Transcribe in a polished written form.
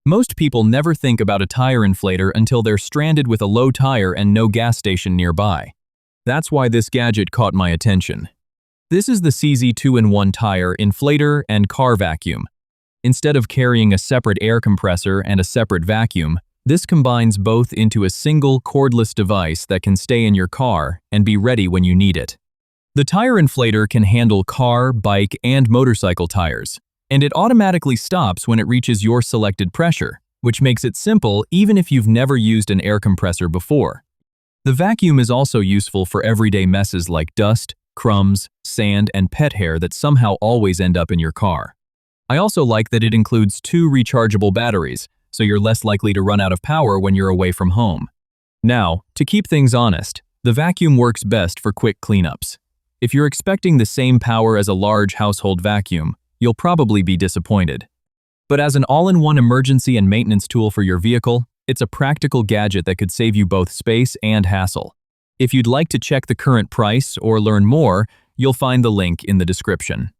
Most people never think about a tire inflator until they're stranded with a low tire and no gas station nearby. That's why this gadget caught my attention. This is the SEESII 2-in-1 tire inflator and car vacuum. Instead of carrying a separate air compressor and a separate vacuum, this combines both into a single cordless device that can stay in your car and be ready when you need it. The tire inflator can handle car, bike, and motorcycle tires, and it automatically stops when it reaches your selected pressure, which makes it simple even if you've never used an air compressor before. The vacuum is also useful for everyday messes like dust, crumbs, sand, and pet hair that somehow always end up in your car. I also like that it includes 2 rechargeable batteries, so you're less likely to run out of power when you're away from home. Now, to keep things honest, the vacuum works best for quick cleanups. If you're expecting the same power as a large household vacuum, you'll probably be disappointed. But as an all-in-one emergency and maintenance tool for your vehicle, it's a practical gadget that could save you both space and hassle. If you'd like to check the current price or learn more, you'll find the link in the description.